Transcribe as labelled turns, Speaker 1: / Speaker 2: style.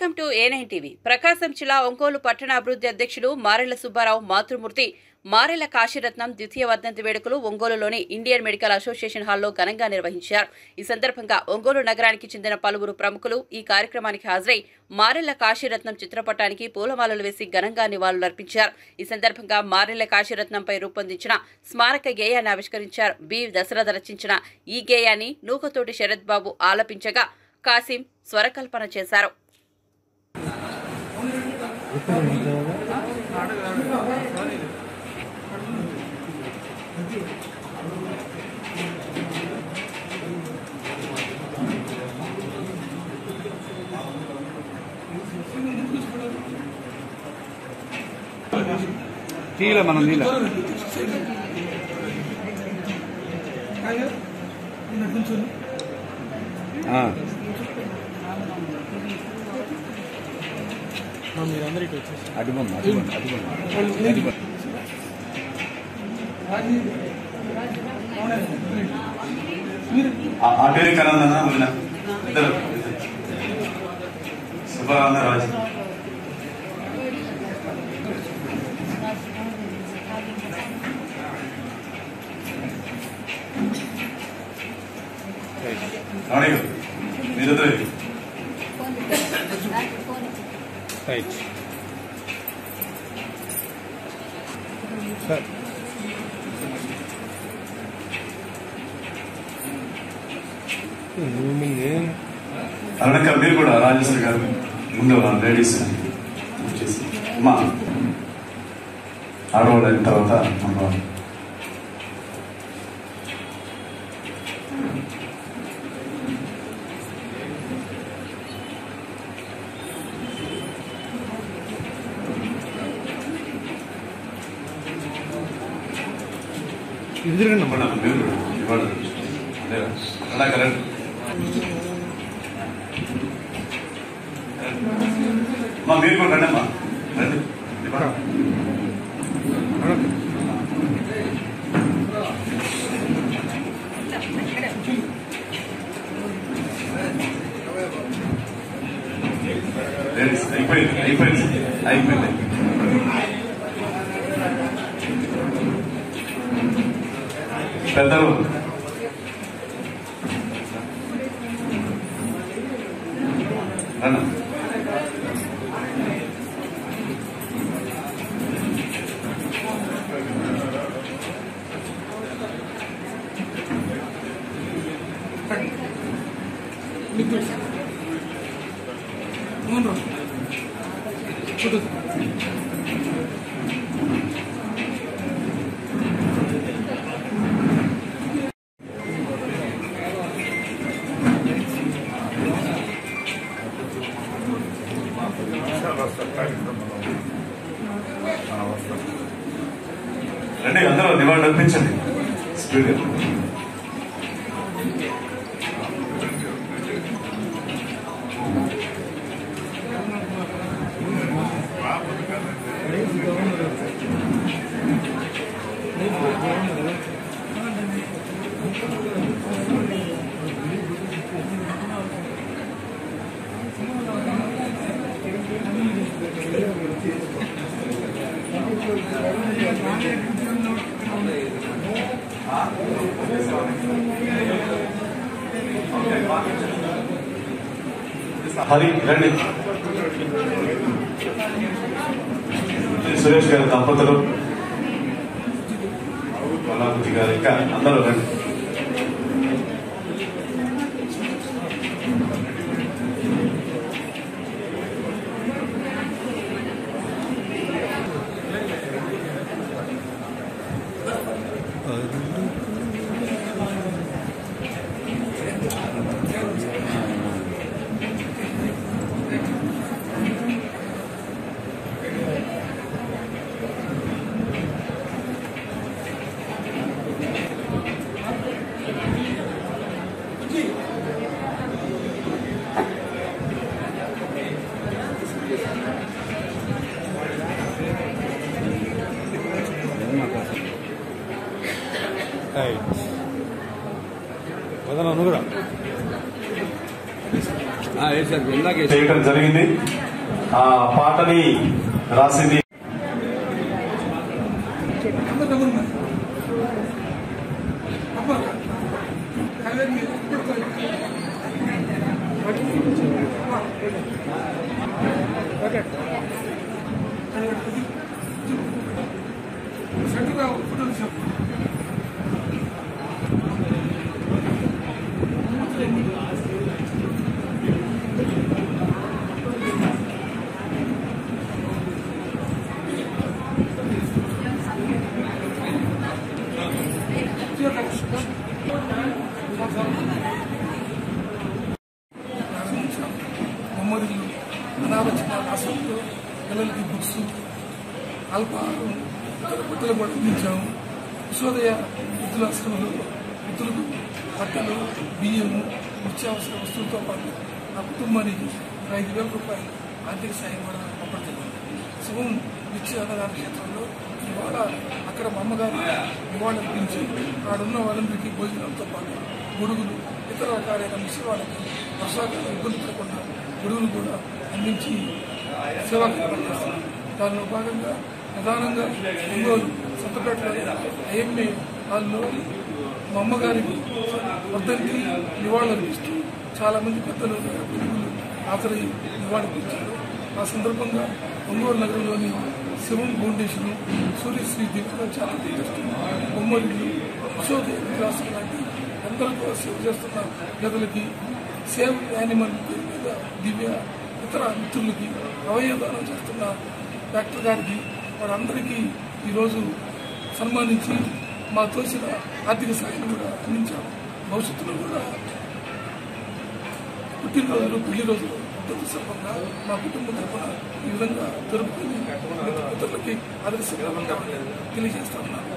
Speaker 1: Welcome to A9 TV. ప్రకాశం జిల్లా ఒంగోలు పట్టణ అభివృద్ధి అధ్యక్షులు మారెళ్ల సుబ్బారావు మాతృమూర్తి మారెళ్ల కాశీరత్నం ద్వితీయ వర్ధంతి వేడుకలు ఒంగోలులోని ఇండియన్ మెడికల్ అసోసియేషన్ హాల్లో ఘనంగా నిర్వహించారు. ఈ సందర్భంగా ఒంగోలు నగరానికి చెందిన పలువురు ప్రముఖులు ఈ కార్యక్రమానికి హాజరై మారెళ్ల కాశీరత్నం చిత్రపటానికి పూలమాలలు వేసి ఘనంగా నివాళులర్పించారు. ఈ సందర్భంగా మారెళ్ల కాశీరత్నంపై రూపొందించిన స్మారక గేయాన్ని ఆవిష్కరించారు. బి దశరథ రచించిన ఈ గేయాన్ని నూకతోటి శరత్ బాబు ఆలపించగా కాసిం స్వరకల్పన చేశారు.
Speaker 2: నీల మనం నీల
Speaker 3: సుబ్బారావు అరుణక్క మీరు కూడా రాజేశ్వరి గారు ముందు లేడీస్ వచ్చేసి అమ్మా ఆడవాళ్ళు అయిన తర్వాత మన మీరు కూడా రండి అమ్మా రండి అయిపోయింది అయిపోయింది అయిపోయింది పెద్దలు రండి రండి అందరూ నివాళులు అర్పించండి స్పీడ్గా. హరి రండి. సురేష్ గారి దంపతులు కళాపతి గారు ఇంకా అందరూ రండి.
Speaker 2: వదలను కూడా
Speaker 3: చేయడం జరిగింది. ఆ పాటని రాసింది
Speaker 2: బొమ్మరిల్లు, అనాలోచన ఆసక్తులు, పిల్లలకి బుక్స్, అల్పాహారం, ఇతర బట్టలు కూడా అందించాము. విశ్వోదయ వృద్ధులాశ్రమంలో వృద్ధులకు బట్టలు, బియ్యము, నిత్యావసర వస్తువులతో పాటు నా కుటుంబానికి 5,000 రూపాయలు ఆర్థిక సాయం కూడా పంపడం జరిగింది. శివం నిత్య అన్నదాన క్షేత్రంలో ఇవాళ అక్కడ మా అమ్మగారు నివాళులు అర్పించి ఆడున్న వాళ్ళందరికీ భోజనాలతో పాటు గొడుగులు, ఇతర రకాలైన ముసలి వాళ్ళకి వర్షాకాలం ఇబ్బంది పడకుండా గొడుగులు కూడా అందించి సేవా కార్యక్రమాలు చేస్తున్నారు. దానిలో భాగంగా ప్రధానంగా ఒంగోలు సత్తపేటలో ఐఎంఏ హాల్లో మా అమ్మగారికి వర్ధంతి నివాళులు అర్పిస్తూ చాలామంది పెద్దలు గొడుగులు హాజరై నివాళులర్పించారు. ఆ సందర్భంగా ఒంగోలు నగరంలోని శివం ఫౌండేషన్, సూర్యశ్రీ దివ్యచారి ట్రస్ట్, బొమ్మరిల్లు, విశ్వోదయ విద్యాసం లాంటి అందరూ కూడా సేవ చేస్తున్న ప్రజలకి, సేవ్ యానిమల్ మీద దివ్య ఇతర మిత్రులకి, అవయవదానం చేస్తున్న డాక్టర్ గారికి వారందరికీ ఈరోజు సన్మానించి మా తోసిన ఆర్థిక సాయం కూడా అందించాము. భవిష్యత్తులో కూడా పుట్టినరోజులు, పెళ్లి రోజులు సందర్భంగా మా కుటుంబం తరఫున ఈ విధంగా జరుపుకుని మిత్రులకి ఆదర్శంగా ఉంటామని తెలియజేస్తా ఉన్నాను.